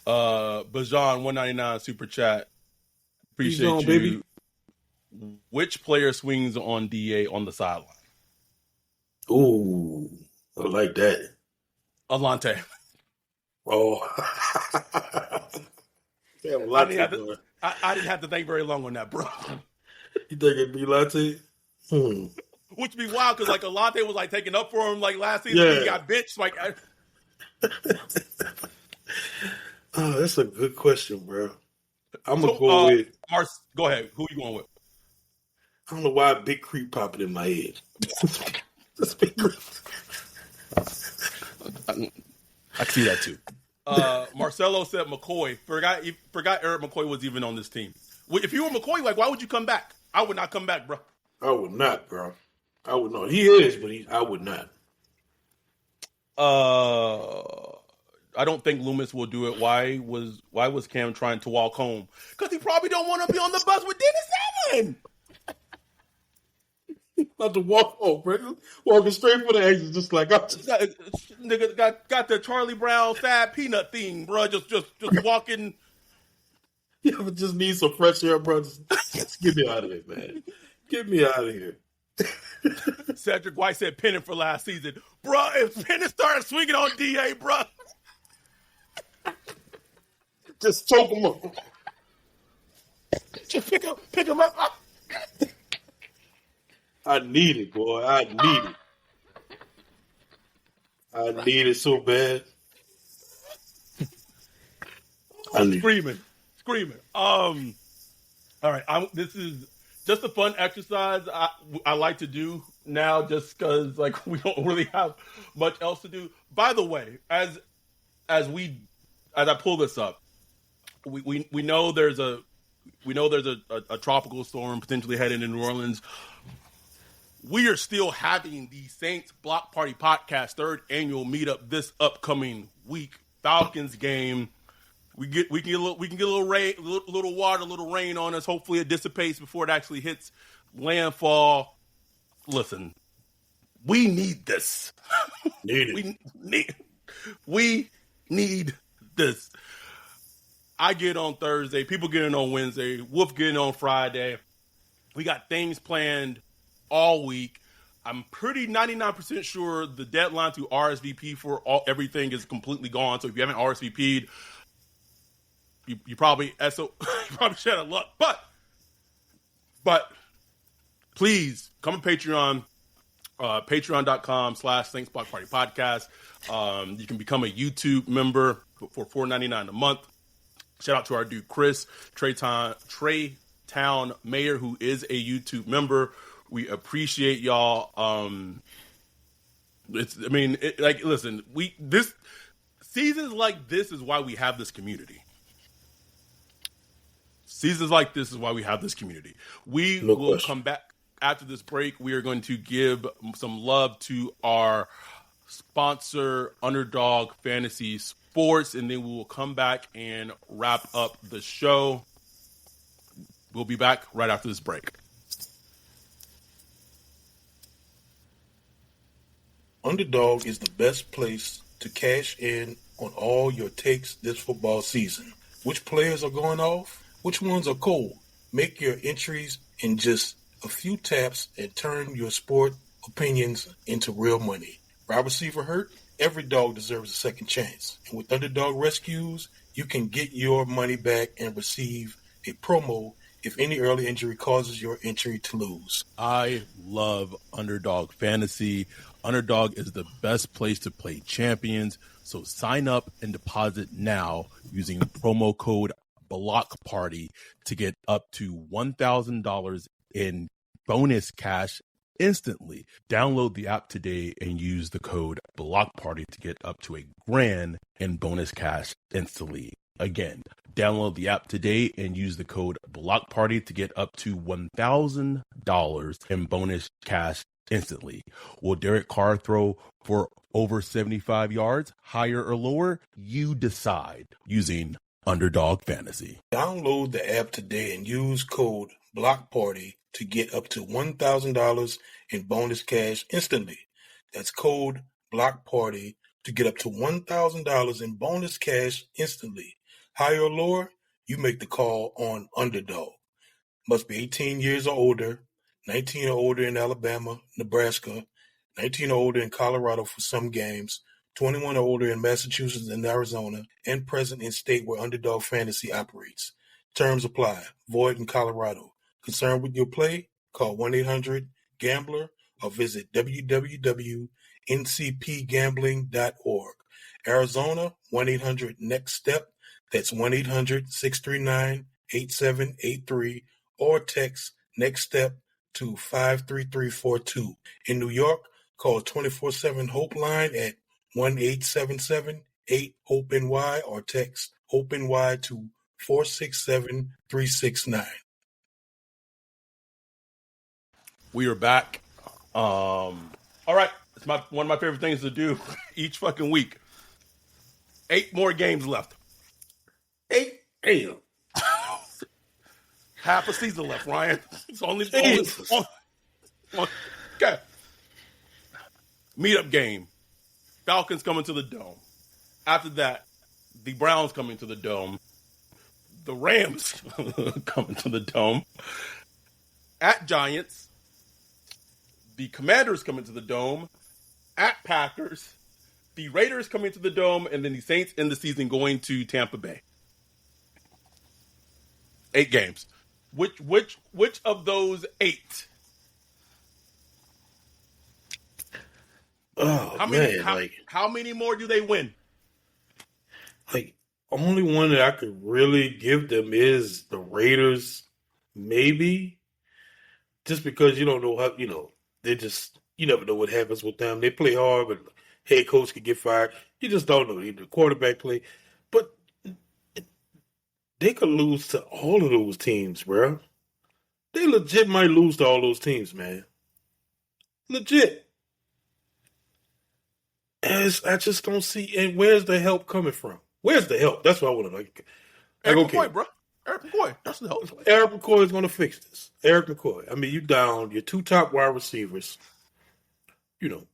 Bajan 199 super chat. Appreciate you. Baby. Which player swings on DA on the sideline? Ooh, I like that. Alante. Oh. I didn't have to think very long on that, bro. You think it'd be Latte? Which would be wild because like Alante was like taking up for him like last season. Yeah. He got benched. Like, oh, that's a good question, bro. I'm gonna go with Mars. Go ahead. Who are you going with? I don't know why Big Creep popping in my head. That's Big Creep. I see that too. Marcelo said McCoy. Forgot Eric McCoy was even on this team. If you were McCoy, like, why would you come back? I would not come back, bro. I would not, bro. I would not. He is, but I would not. I don't think Loomis will do it. Why was Cam trying to walk home? Because he probably don't want to be on the bus with Dennis Allen. Not to walk home, bro. Walking straight for the exit, just like I'm just. Nigga got the Charlie Brown sad peanut thing, bro. Just walking. Yeah, but just need some fresh air, bro. Just get me out of here, man. Get me out of here. Cedric White said Pennant for last season, bro. If Pennant started swinging on DA, bro, just choke him up. just pick him up. I need it, boy. I need it. I need it so bad. Screaming. All right. This is just a fun exercise I like to do now, just because like we don't really have much else to do. By the way, as I pull this up, we know there's a tropical storm potentially heading into New Orleans. We are still having the Saints Block Party Podcast 3rd annual meetup this upcoming week. Falcons game. We can get a little rain, little water, a little rain on us. Hopefully it dissipates before it actually hits landfall. Listen, we need this. We need this. I get on Thursday. People get in on Wednesday. Wolf getting on Friday. We got things planned all week. I'm pretty 99% sure the deadline to RSVP for everything is completely gone. So if you haven't RSVP'd, you probably should have luck. But please come to Patreon, patreon.com/Saints Block Party Podcast. You can become a YouTube member for $4.99 a month. Shout out to our dude Chris Traytown Mayor, who is a YouTube member. We appreciate y'all. Listen, seasons like this is why we have this community. Seasons like this is why we have this community. We will come back after this break. We are going to give some love to our sponsor, Underdog Fantasy Sports, and then we will come back and wrap up the show. We'll be back right after this break. Underdog is the best place to cash in on all your takes this football season. Which players are going off? Which ones are cold? Make your entries in just a few taps and turn your sport opinions into real money. Wide receiver hurt? Every dog deserves a second chance. And with Underdog Rescues, you can get your money back and receive a promo if any early injury causes your entry to lose. I love Underdog Fantasy. Underdog is the best place to play champions. So sign up and deposit now using promo code BLOCKPARTY to get up to $1,000 in bonus cash instantly. Download the app today and use the code BLOCKPARTY to get up to $1,000 in bonus cash instantly. Again, download the app today and use the code BLOCKPARTY to get up to $1,000 in bonus cash instantly. Will Derek Carr throw for over 75 yards, higher or lower? You decide using Underdog Fantasy. Download the app today and use code BLOCKPARTY to get up to $1,000 in bonus cash instantly. That's code BLOCKPARTY to get up to $1,000 in bonus cash instantly. Higher or lower, you make the call on Underdog. Must be 18 years or older, 19 or older in Alabama, Nebraska, 19 or older in Colorado for some games, 21 or older in Massachusetts and Arizona, and present in state where Underdog Fantasy operates. Terms apply. Void in Colorado. Concerned with your play? Call 1-800-GAMBLER or visit www.ncpgambling.org. Arizona, 1-800-NEXT-STEP. That's 1-800-639-8783 or text Next Step to 53342. In New York, call 24/7-HOPE-LINE at 1-877-8-HOPE-NY or text HOPE-NY to 467-369. We are back. All right. It's one of my favorite things to do each fucking week. 8 more games left. 8? Damn. Half a season left, Ryan. It's only God Okay. Meetup game. Falcons coming to the Dome. After that, the Browns coming to the Dome. The Rams coming to the Dome. At Giants. The Commanders coming to the Dome. At Packers. The Raiders coming to the Dome. And then the Saints in the season going to Tampa Bay. 8 games. Which of those 8? Oh, how many more do they win? Like, only one that I could really give them is the Raiders, maybe. Just because you don't know how, you never know what happens with them. They play hard, but head coach could get fired. You just don't know. The quarterback play. But they could lose to all of those teams, bro. They legit might lose to all those teams, man. Legit. I just don't see. And where's the help coming from? Where's the help? That's what I want to know. Eric McCoy, bro. Eric McCoy. That's the help. Eric McCoy is going to fix this. Eric McCoy. I mean, you down your 2 top wide receivers.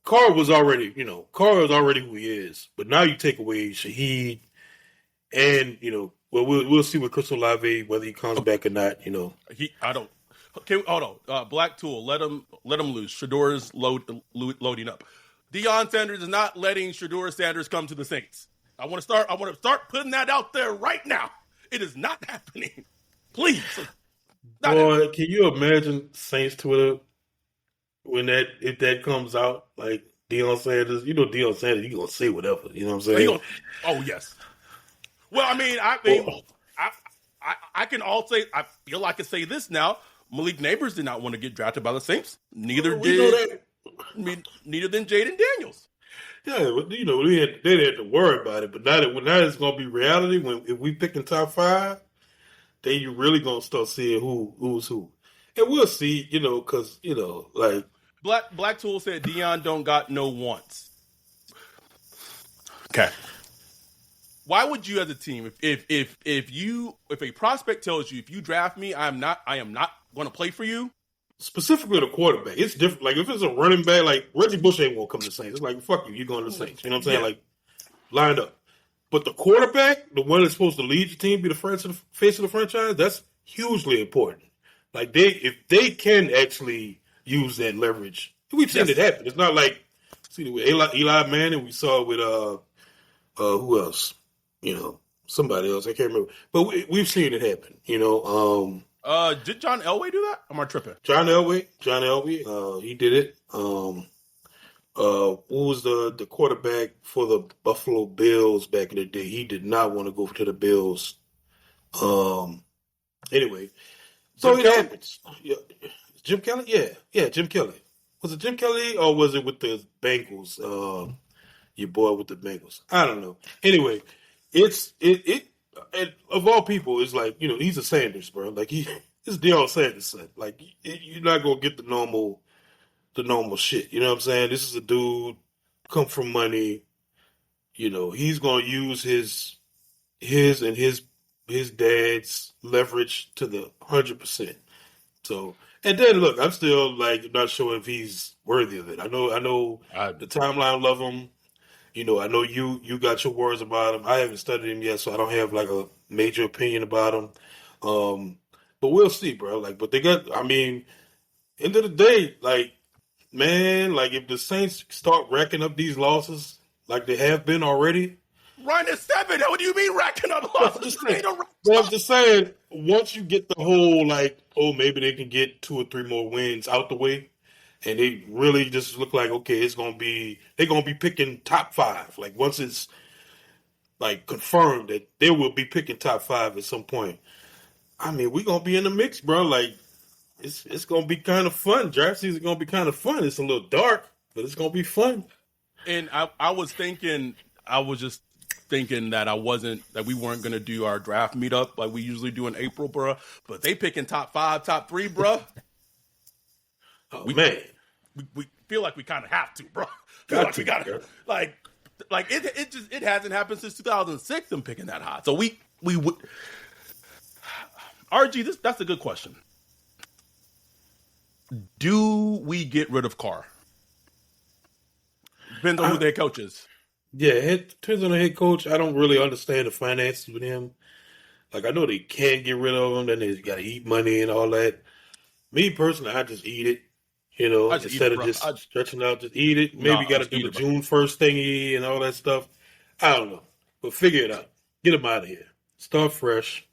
Carr was already who he is. But now you take away Shaheed, and we'll see with Chris Olave whether he comes back or not. I don't. Okay, hold on. Black Tool, let him loose. Shador's loading up. Deion Sanders is not letting Shador Sanders come to the Saints. I want to start putting that out there right now. It is not happening. Please. Boy, can you imagine Saints Twitter if that comes out? Like Deion Sanders, Deion Sanders, he's gonna say whatever. You know what I'm saying? Oh yes. Well, I can all say. I feel I can say this now. Malik Neighbors did not want to get drafted by the Saints. Neither did Jaden Daniels. Yeah, they didn't have to worry about it. But now it's going to be reality. If we pick in top 5, then you're really going to start seeing who's who. And we'll see, because, like. Black Tool said Deion don't got no wants. Okay. Why would you as a team, if a prospect tells you, if you draft me, I am not going to play for you? Specifically the quarterback. It's different. Like, if it's a running back, like, Reggie Bush ain't going to come to the Saints. It's like, fuck you, you're going to the Saints. You know what I'm saying? Yeah. Like, lined up. But the quarterback, the one that's supposed to lead your team, be the face of the franchise, that's hugely important. Like, if they can actually use that leverage, we've seen it happen. It's not like, with Eli Manning, we saw it with, who else? Somebody else. I can't remember. But we've seen it happen, Did John Elway do that? Am I tripping? John Elway, he did it. Who was the quarterback for the Buffalo Bills back in the day? He did not want to go to the Bills. Anyway, so it happens. Yeah. Jim Kelly? Yeah, Jim Kelly. Was it Jim Kelly or was it with the Bengals? Your boy with the Bengals. I don't know. Anyway, and of all people, it's like, he's a Sanders, bro. Like, it's Deion Sanders' son. Like, you're not going to get the normal shit. You know what I'm saying? This is a dude come from money. He's going to use his and his dad's leverage to the 100%. So, and then look, I'm still like not sure if he's worthy of it. I know the timeline love him. I know you got your words about him. I haven't studied him yet, so I don't have like a major opinion about him. But we'll see, bro. Like, but they got. I mean, end of the day, like, man, like if the Saints start racking up these losses like they have been already, Ryan is 7. What do you mean racking up losses? I'm just saying. Once you get the whole like, maybe they can get 2 or 3 more wins out the way. And they really just look like, okay, they're going to be picking top 5. Like, once it's, like, confirmed that they will be picking top 5 at some point. I mean, we're going to be in the mix, bro. Like, it's going to be kind of fun. Draft season is going to be kind of fun. It's a little dark, but it's going to be fun. And I was just thinking that we weren't going to do our draft meetup like we usually do in April, bro. But they picking top 5, top 3, bro. Man, we feel like we kind of have to, bro. We got to, like it hasn't happened since 2006. Them picking that high, so we would. RG, that's a good question. Do we get rid of Carr? Depends on who the head coach is. Yeah, it depends on the head coach. I don't really understand the finances with him. Like, I know they can get rid of him, then they got to eat money and all that. Me personally, I just eat it. I just eat Instead it, of bro. just stretching out, just eat it. No, Maybe got to just do eat the it, bro. June 1st thingy and all that stuff. I don't know. But figure it out. Get him out of here. Start fresh.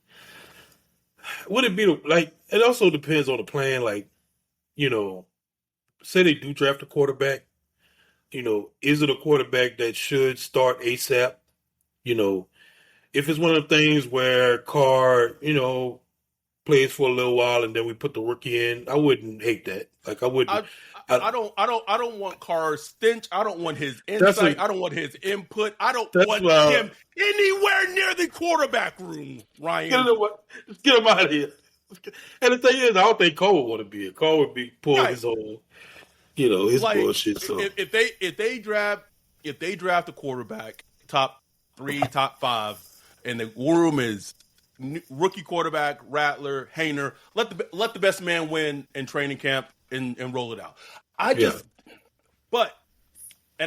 Would it be like, it also depends on the plan. Like, you know, say they do draft a quarterback. Is it a quarterback that should start ASAP? You know, if it's one of the things where Carr, plays for a little while and then we put the rookie in, I wouldn't hate that. Like, I wouldn't. I don't want Carr's stench. I don't want his That's insight. a- I don't want his input. I don't That's want why- him anywhere near the quarterback room, Ryan. Just get him out of here. And the thing is, I don't think Cole would want to be here. Cole would be pulling Right. his whole, his Like, bullshit. So if they draft a quarterback top 3, top 5, and the room is rookie quarterback, Rattler, Hayner, let the best man win in training camp and roll it out. And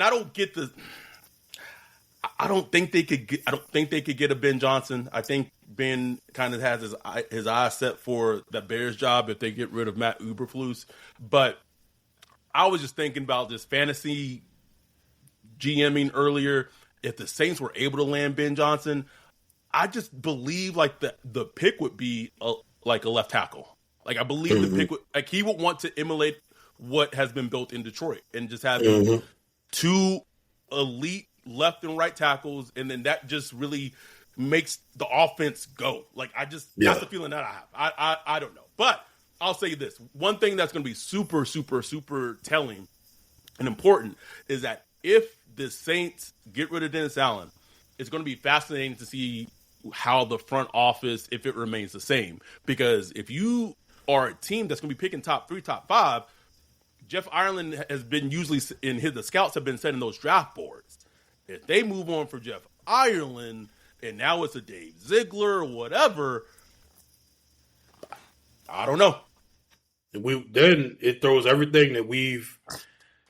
I don't get the. I don't think they could get a Ben Johnson. I think Ben kind of has his eyes set for the Bears job if they get rid of Matt Eberflus. But I was just thinking about this fantasy GMing earlier. If the Saints were able to land Ben Johnson, I just believe like the pick would be like a left tackle. Like I believe the pick would he would want to emulate what has been built in Detroit and just have two elite left and right tackles, and then that just really makes the offense go. Like that's the feeling that I have. I don't know, but I'll say this: one thing that's going to be super, super, super telling and important is that if the Saints get rid of Dennis Allen, it's going to be fascinating to see how the front office, if it remains the same. Because if you are a team that's going to be picking top 3, top 5, Jeff Ireland has been usually the scouts have been setting those draft boards. If they move on for Jeff Ireland and now it's a Dave Ziegler or whatever, I don't know. Then it throws everything that we've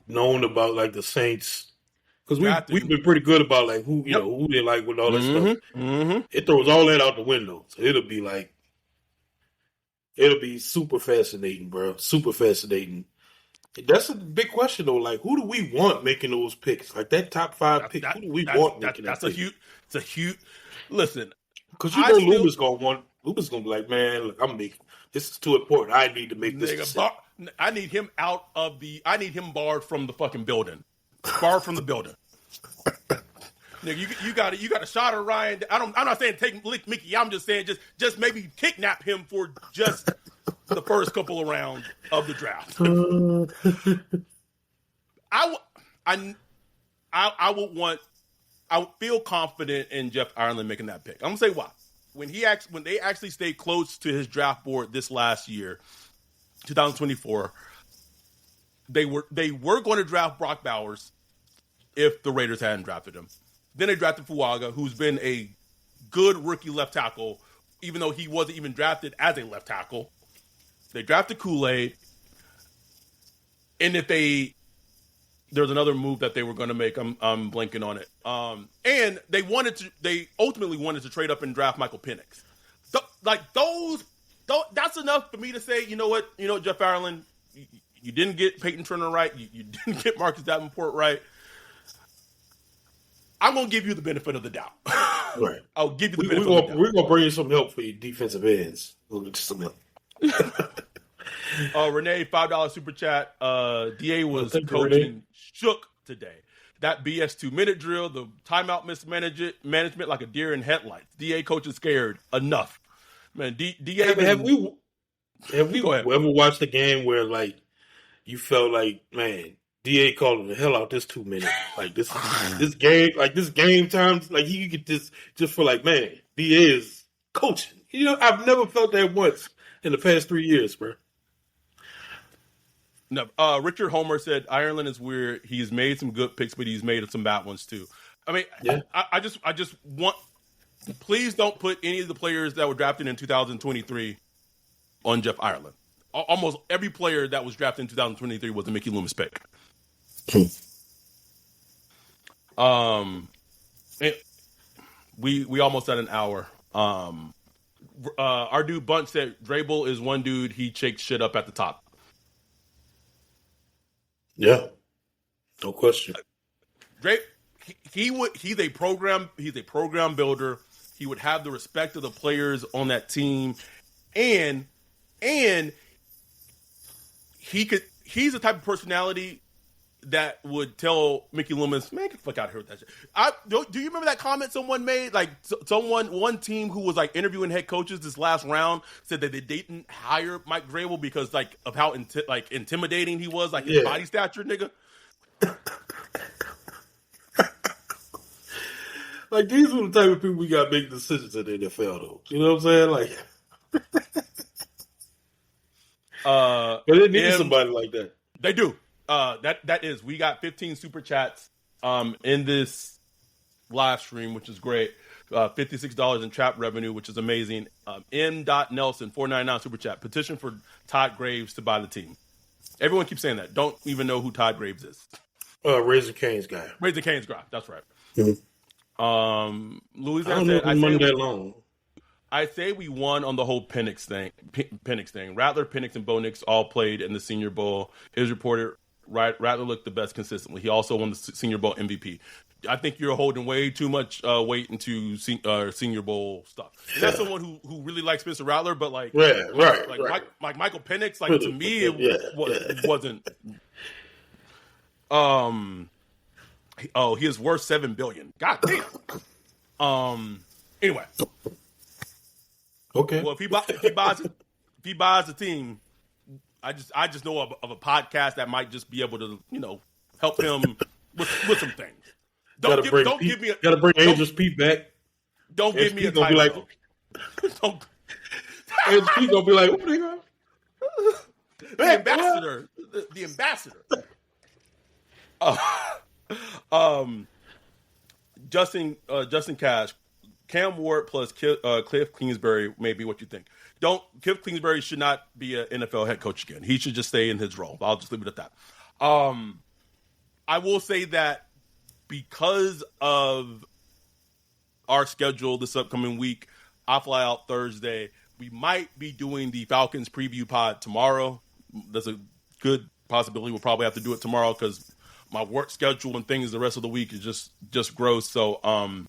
known about, like the Saints, because we've been pretty good about like who they like with all this stuff. It throws all that out the window. So it'll be super fascinating, bro. Super fascinating. That's a big question though. Like, who do we want making those picks? Like that top 5 pick. Who do we want making that? It's a huge. Listen, because Luba's gonna be like, man, look, I'm making this is too important. I need to make this decision. I need him I need him barred from the fucking building. Barred from the building. Nigga, you got a shot of Ryan. I'm not saying take Mickey. I'm just saying just maybe kidnap him for just the first couple of rounds of the draft. I would feel confident in Jeff Ireland making that pick. I'm gonna say why. When they actually stayed close to his draft board this last year, 2024, they were going to draft Brock Bowers if the Raiders hadn't drafted him. Then they drafted Fuaga, who's been a good rookie left tackle, even though he wasn't even drafted as a left tackle. They drafted Kool-Aid, and there's another move that they were going to make. I'm blanking on it. And they ultimately wanted to trade up and draft Michael Penix. That's enough for me to say, you know what, Jeff Ireland, you didn't get Peyton Turner right. You didn't get Marcus Davenport right. I'm going to give you the benefit of the doubt. Right. I'll give you the benefit of the doubt. We're going to bring you some help for your defensive ends. We'll get you some help. Renee, $5 super chat. DA was Thank you, coaching Renee. shook today. That BS 2-minute drill, the timeout mismanagement like a deer in headlights. DA coach is scared. Enough. Man, DA. Have we Go ahead. ever watched a game where like you felt like, man, DA calling the hell out this 2 minutes, like this game time, like you get this just for like, man, DA is coaching. I've never felt that once in the past 3 years, bro. No, Richard Homer said Ireland is weird. He's made some good picks, but he's made some bad ones too. I mean, yeah. I just want, please don't put any of the players that were drafted in 2023 on Jeff Ireland. almost every player that was drafted in 2023 was a Mickey Loomis pick. We almost at an hour. Our dude Bunch said Vrabel is one dude. He shakes shit up at the top. Yeah, no question. He's a program builder. He would have the respect of the players on that team, and he's the type of personality that would tell Mickey Loomis, man, get the fuck out of here with that shit. Do you remember that comment someone made? Like, one team who was like interviewing head coaches this last round said that they didn't hire Mike Vrabel because like of how intimidating he was, like his body stature, nigga. Like, these are the type of people we got to make decisions in the NFL, though. You know what I'm saying? Like, but they need somebody like that. They do. We got 15 super chats in this live stream, which is great. $56 in trap revenue, which is amazing. M. Nelson, 499 super chat. Petition for Todd Graves to buy the team. Everyone keeps saying that. Don't even know who Todd Graves is. Raising Cane's guy. Raising Cane's guy. That's right. Mm-hmm. Louisiana said, I say we won on the whole Penix thing. Rattler, Penix, and Bo Nix all played in the Senior Bowl. His reporter, Rattler looked the best consistently. He also won the Senior Bowl MVP. I think you're holding way too much weight into Senior Bowl stuff. And that's someone who really likes Spencer Rattler, but like Michael Penix, like to me, it wasn't. He is worth $7 billion. God damn. Anyway. Okay. Well, if he buys the team, I just know of a podcast that might just be able to, help him with some things. Don't give me Angel's Pete back. Don't give me a title. Don't. Angel's Pete gonna be like, what are you The ambassador. The ambassador. Justin Cash, Cam Ward plus Cliff Kingsbury may be what you think. Cliff Kingsbury should not be an NFL head coach again. He should just stay in his role. I'll just leave it at that. I will say that because of our schedule this upcoming week, I fly out Thursday. We might be doing the Falcons preview pod tomorrow. There's a good possibility we'll probably have to do it tomorrow because my work schedule and things the rest of the week is just gross. So I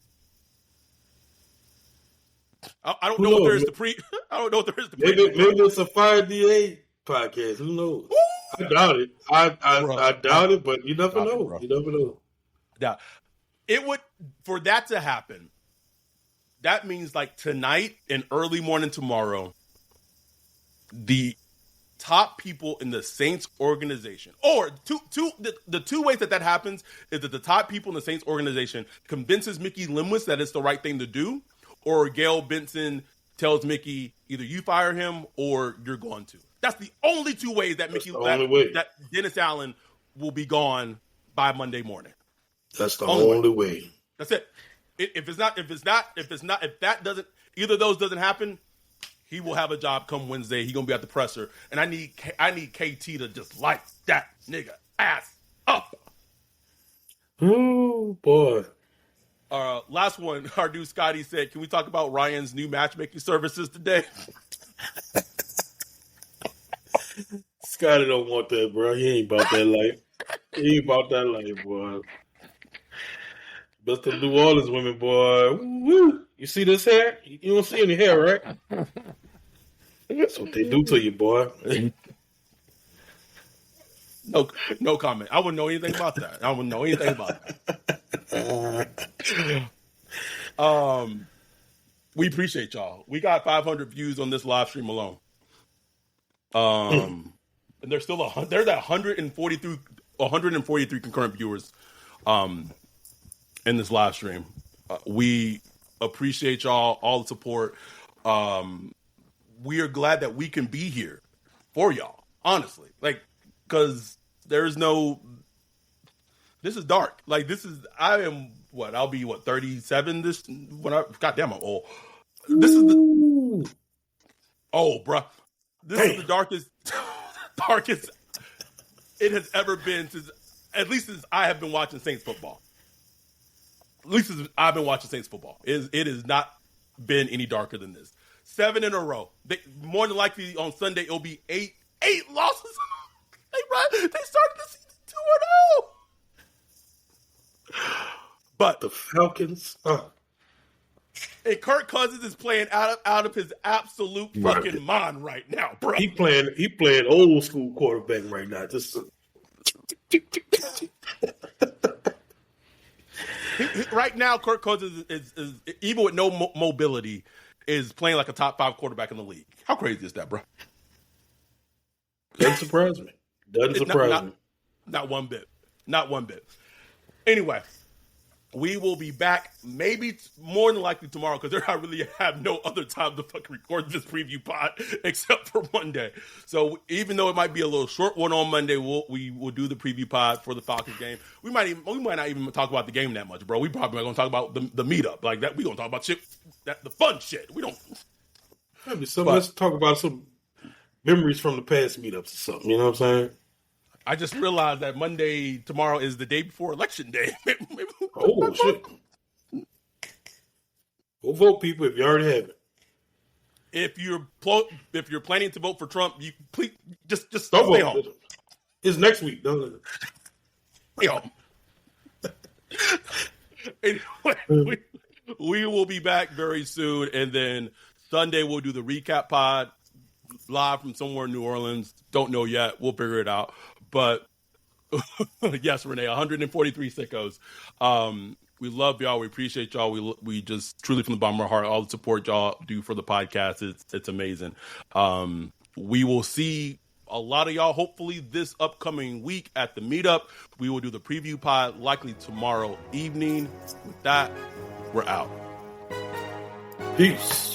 don't know what there is to I don't know what there is to maybe it's a Fire DA podcast. Who knows? Woo! I doubt it. I doubt it, but you never know. You never know. Yeah, it would, for that to happen. That means like tonight and early morning tomorrow, the top people in the Saints organization, or the two ways that happens is that the top people in the Saints organization convinces Mickey Loomis that it's the right thing to do, or Gail Benson tells Mickey either you fire him or you're going to. That's the only two ways that that Dennis Allen will be gone by Monday morning. That's the only way. That's it. If either of those doesn't happen, he will have a job come Wednesday. He's gonna be at the presser, and I need KT to just light that nigga ass up. Oh boy. Last one. Our dude Scotty said, "Can we talk about Ryan's new matchmaking services today?" Scotty don't want that, bro. He ain't about that life. He ain't about that life, boy. Best of New Orleans women, boy. Woo. You see this hair? You don't see any hair, right? That's what they do to you, boy. No comment. I wouldn't know anything about that. We appreciate y'all. We got 500 views on this live stream alone. And there's still 143 concurrent viewers in this live stream. We appreciate y'all, all the support. We are glad that we can be here for y'all, honestly. Like, because this is dark. Like, I'll be 37 goddamn, I'm old. This is oh, bruh. This is the darkest it has ever been at least since I have been watching Saints football. At least since I've been watching Saints football. It has not been any darker than this. 7 in a row. More than likely on Sunday it'll be eight losses. They started the season 2-0. But the Falcons. And Kirk Cousins is playing out of his absolute fucking mind right now, bro. He playing old school quarterback right now. Just right now, Kirk Cousins is even with no mobility, is playing like a top 5 quarterback in the league. How crazy is that, bro? Doesn't surprise me. Not one bit. Not one bit. Anyway, we will be back maybe more than likely tomorrow because I really have no other time to fucking record this preview pod except for Monday. So even though it might be a little short one on Monday, we will do the preview pod for the Falcons game. We might not even talk about the game that much, bro. We probably are going to talk about the meetup like that. We going to talk about shit, the fun shit. We don't. Let's talk about some memories from the past meetups or something. You know what I'm saying? I just realized that tomorrow is the day before election day. Oh shit! Go vote, people, if you already haven't. If you're planning to vote for Trump, you please just don't stay vote. home. It's next week. Don't. Stay home. Anyway, we will be back very soon, and then Sunday we'll do the recap pod live from somewhere in New Orleans. Don't know yet. We'll figure it out. But yes, Renee, 143 sickos. We love y'all. We appreciate y'all. We just truly from the bottom of our heart, all the support y'all do for the podcast. It's amazing. We will see a lot of y'all hopefully this upcoming week at the meetup. We will do the preview pod likely tomorrow evening. With that, we're out. Peace.